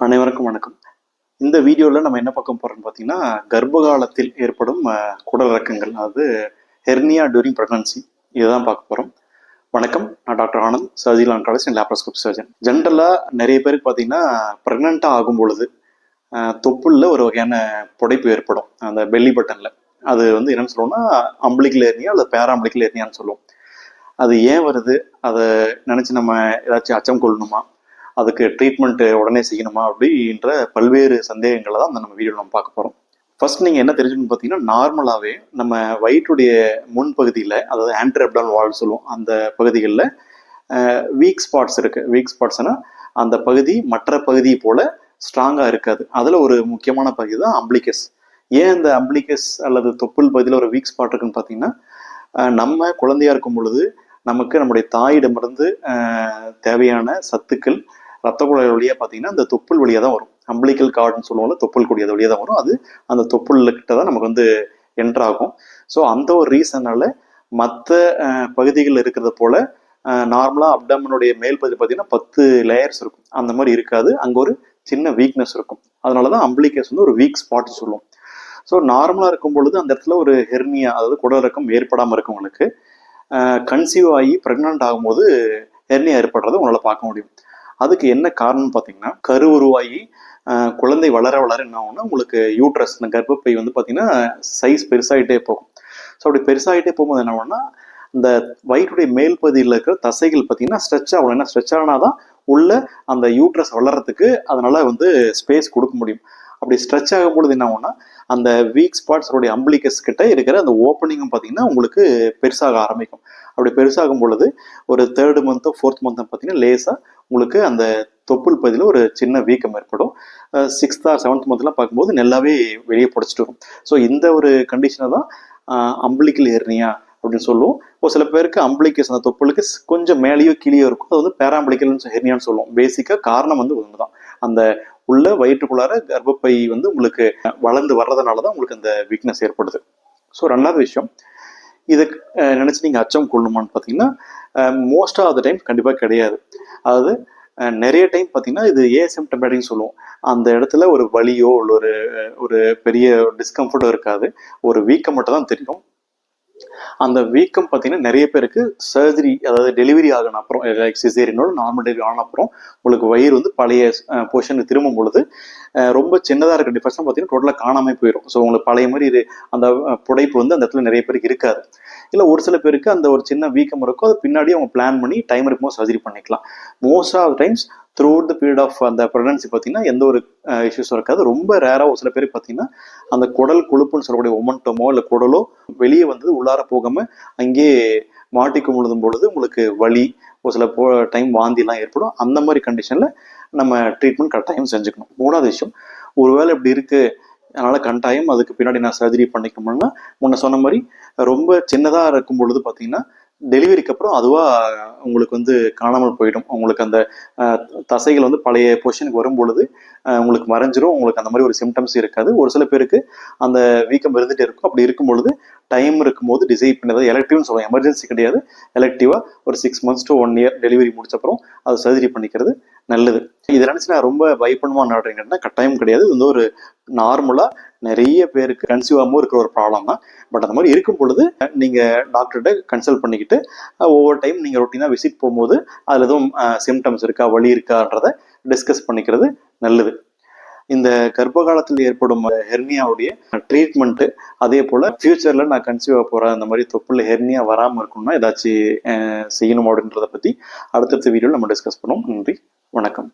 அனைவருக்கும் வணக்கம். இந்த வீடியோவில் நம்ம என்ன பார்க்க போறோம்னு பார்த்தீங்கன்னா, கர்ப்ப காலத்தில் ஏற்படும் குடல் இறக்கங்கள், அதாவது ஹெர்னியா டியூரிங் ப்ரெக்னன்சி, இதுதான் பார்க்க போகிறோம். வணக்கம், நான் doctor Anand, surgical oncologist and laparoscopy surgeon. ஜென்ரலாக நிறைய பேருக்கு பார்த்தீங்கன்னா, ப்ரெக்னெண்ட்டாக ஆகும் பொழுது தொப்புளில் ஒரு வகையான புடைப்பு ஏற்படும், அந்த பெல்லி பட்டனில். அது வந்து என்னன்னு சொல்லுவோம்னா, அம்பிளிக்கல் ஹெர்னியா அல்லது பேராம்பிளிக்கல் ஹெர்னியான்னு சொல்லுவோம். அது ஏன் வருது, அதை நினச்சி நம்ம ஏதாச்சும் அச்சம் கொள்ளணுமா, அதுக்கு ட்ரீட்மெண்ட் உடனே செய்யணுமா அப்படின்ற பல்வேறு சந்தேகங்களை தான் நம்ம வீடியோவில் நம்ம பார்க்க போகிறோம். ஃபர்ஸ்ட் நீங்கள் என்ன தெரிஞ்சுக்கணும்னு பார்த்தீங்கன்னா, நார்மலாகவே நம்ம வயிற்றுடைய முன்பகுதியில், அதாவது ஆன்டர் அப்டாமினல் வால் சொல்லுவோம், அந்த பகுதிகளில் வீக் ஸ்பாட்ஸ் இருக்குது. வீக் ஸ்பாட்ஸ்னால் அந்த பகுதி மற்ற பகுதி போல் ஸ்ட்ராங்காக இருக்காது. அதில் ஒரு முக்கியமான பகுதி தான் அம்பிளிகஸ். ஏன் இந்த அம்பிளிகஸ் அல்லது தொப்புள் பகுதியில் ஒரு வீக் ஸ்பாட் இருக்குன்னு பார்த்தீங்கன்னா, நம்ம குழந்தையா இருக்கும் பொழுது நமக்கு நம்முடைய தாயிடமிருந்து தேவையான சத்துக்கள் ரத்த குழாய் வழியாக பார்த்தீங்கன்னா அந்த தொப்புள் வழியாக தான் வரும். அம்பிளிக்கல் கார்டுன்னு சொல்லுவோம்ல, தொப்புள் கொடி, அது வழியாக தான் வரும். அது அந்த தொப்புள் கிட்ட தான் நமக்கு வந்து என்ட்ராகும். ஸோ அந்த ஒரு ரீசனால மற்ற பகுதிகளில் இருக்கிறத போல நார்மலாக அப்டமனுடைய மேல் பகுதி பார்த்தீங்கன்னா 10 லேயர்ஸ் இருக்கும். அந்த மாதிரி இருக்காது. அங்கே ஒரு சின்ன வீக்னஸ் இருக்கும். அதனால தான் அம்பிளிகஸ் வந்து ஒரு வீக் ஸ்பாட் சொல்லுவோம். ஸோ நார்மலாக இருக்கும் பொழுது அந்த இடத்துல ஒரு ஹெர்னியா, அதாவது குடலிறக்கம் ஏற்படாமல் இருக்கவங்களுக்கு கன்சீவ் ஆகி ப்ரெக்னென்ட் ஆகும்போது ஹெர்னியா ஏற்படுறதை உங்களால் பார்க்க முடியும். அதுக்கு என்ன காரணம்னு பார்த்தீங்கன்னா, கரு உருவாகி குழந்தை வளர வளர என்ன ஆகும்னா, உங்களுக்கு யூட்ரஸ், இந்த கர்ப்பப்பை வந்து பார்த்தீங்கன்னா சைஸ் பெருசாகிட்டே போகும். ஸோ அப்படி பெருசாகிட்டே போகும்போது என்ன ஆகும்னா, இந்த வயிற்றுடைய மேல் பகுதியில் இருக்கிற தசைகள் பார்த்தீங்கன்னா ஸ்ட்ரெச் ஆகணும். ஏன்னா ஸ்ட்ரெச் ஆனால் தான் உள்ள அந்த யூட்ரஸ் வளர்கிறதுக்கு அதனால வந்து ஸ்பேஸ் கொடுக்க முடியும். அப்படி ஸ்ட்ரெச் ஆகும் பொழுது என்ன ஆகும்னா, அந்த வீக் ஸ்பாட்ஸோடைய அம்பிளிகஸ் கிட்ட இருக்கிற அந்த ஓப்பனிங்கும் பார்த்தீங்கன்னா உங்களுக்கு பெருசாக ஆரம்பிக்கும். அப்படி பெருசாகும் பொழுது ஒரு 3rd மந்த்தோ 4th மந்த்தோ பார்த்தீங்கன்னா லேசாக உங்களுக்கு அந்த தொப்புள் பகுதியில் ஒரு சின்ன வீக்கம் ஏற்படும். 6th or 7th மந்த்லாம் பார்க்கும்போது நல்லாவே வெளியே புடைச்சிட்டு வரும். ஸோ இந்த ஒரு கண்டிஷனை தான் அம்பிளிக்கல் ஹெர்னியா அப்படின்னு சொல்லுவோம். ஒரு சில பேருக்கு அம்பிளிகஸ், அந்த தொப்புளுக்கு கொஞ்சம் மேலேயோ கீழேயோ இருக்கும், அது வந்து பேராம்பிளிக்கல் ஹெர்னியான்னு சொல்லுவோம். பேசிக்காக காரணம் வந்து ஒன்று தான், அந்த உள்ள வயிற்றுக்குள்ளார கர்ப்பப்பை வந்து உங்களுக்கு வளர்ந்து வர்றதுனால தான் உங்களுக்கு அந்த வீக்னஸ் ஏற்படுது. ஸோ 2வது விஷயம், இதுக்கு நினச்சி நீங்கள் அச்சம் கொள்ளணுமான்னு பார்த்தீங்கன்னா, மோஸ்ட் ஆஃப் த டைம் கண்டிப்பாக கிடையாது. அதாவது நிறைய டைம் பார்த்தீங்கன்னா இது ஏசிம்டமேட்டிக்னு சொல்லுவோம். அந்த இடத்துல ஒரு வலியோ ஒரு ஒரு பெரிய டிஸ்கம்ஃபர்ட்டோ இருக்காது. ஒரு வீக்கம் மட்டும் தான் தெரியும். அந்த வீக்கம் பார்த்தீங்கன்னா நிறைய பேருக்கு சர்ஜரி, அதாவது டெலிவரி ஆகின அப்புறம், லைக் சிசேரியனோட நார்மல் டெலிவரி ஆன அப்புறம் உங்களுக்கு வயிறு வந்து பழைய பொசிஷனுக்கு திரும்பும் பொழுது ரொம்ப சின்னதாக இருக்க டிஃபரன்ஸ்லாம் பார்த்தீங்கன்னா டோட்டலாக காணாமல் போயிடும். ஸோ உங்களுக்கு பழைய மாதிரி இது அந்த புடைப்பு வந்து அந்த இடத்துல நிறைய பேருக்கு இருக்காது. இல்லை ஒரு சில பேருக்கு அந்த ஒரு சின்ன வீக்கம் இருக்கும், அது பின்னாடி அவங்க பிளான் பண்ணி டைம் இருக்கும்போது சர்ஜரி பண்ணிக்கலாம். Most of times throughout the period of அந்த ப்ரெக்னன்சி பார்த்தீங்கன்னா எந்த ஒரு இஷ்யூஸும் இருக்காது. ரொம்ப ரேராக ஒரு சில பேருக்கு பார்த்தீங்கன்னா அந்த குடல் கொழுப்புன்னு சொல்லக்கூடிய ஒமன்டமோ இல்லை குடலோ வெளியே வந்தது உள்ளார போகாமல் அங்கேயே மாட்டிக்கும் பொழுது உங்களுக்கு வலி, ஒரு சில டைம் வாந்திலாம் ஏற்படும். அந்த மாதிரி கண்டிஷனில் நம்ம ட்ரீட்மெண்ட் கட்டாயம் செஞ்சுக்கணும். 3வது விஷயம், ஒருவேளை இப்படி இருக்குது, அதனால் கட்டாயம் அதுக்கு பின்னாடி நான் சர்ஜரி பண்ணிக்கணும்னா, முன்ன சொன்ன மாதிரி ரொம்ப சின்னதாக இருக்கும் பொழுது பார்த்தீங்கன்னா டெலிவரிக்கு அப்புறம் அதுவாக உங்களுக்கு வந்து காணாமல் போயிடும். உங்களுக்கு அந்த தசைகள் வந்து பழைய பொசிஷனுக்கு வரும் பொழுது உங்களுக்கு மறைஞ்சிரும். உங்களுக்கு அந்த மாதிரி ஒரு சிம்டம்ஸ் இருக்காது. ஒரு சில பேருக்கு அந்த வீக்கம் இருந்துகிட்டே இருக்கும். அப்படி இருக்கும் பொழுது டைம் இருக்கும்போது டிசைட் பண்ணி, எலக்டிவ்னு சொல்லுவோம், எமர்ஜென்சி கிடையாது, எலக்டிவாக ஒரு 6 months to 1 year டெலிவரி முடிச்சப்பறம் அது சர்ஜரி பண்ணிக்கிறது நல்லது. இதை நினச்சி நான் ரொம்ப பயப்படுமா நாடுறீங்கன்னா கட்டாயம் கிடையாது. இது வந்து ஒரு நார்மலாக நிறைய பேருக்கு கன்சீவ் ஆகாமல் இருக்கிற ஒரு ப்ராப்ளம் தான். பட் அந்த மாதிரி இருக்கும் பொழுது நீங்கள் டாக்டர்கிட்ட கன்சல்ட் பண்ணிக்கிட்டு ஒவ்வொரு டைம் நீங்கள் ரொட்டீனாக விசிட் போகும்போது அதில் எதுவும் சிம்டம்ஸ் இருக்கா, வலி இருக்கான்றதை டிஸ்கஸ் பண்ணிக்கிறது நல்லது. இந்த கர்ப்ப காலத்தில் ஏற்படும் ஹெர்னியாவுடைய ட்ரீட்மெண்ட்டு, அதே போல் ஃபியூச்சரில் நான் கன்சீவ் ஆக போகிறேன், அந்த மாதிரி தொப்புள்ள ஹெர்னியா வராமல் இருக்கணும்னா ஏதாச்சும் செய்யணும் அப்படின்றத பற்றி அடுத்தடுத்த வீடியோவில் நம்ம டிஸ்கஸ் பண்ணுவோம். நன்றி, வணக்கம்.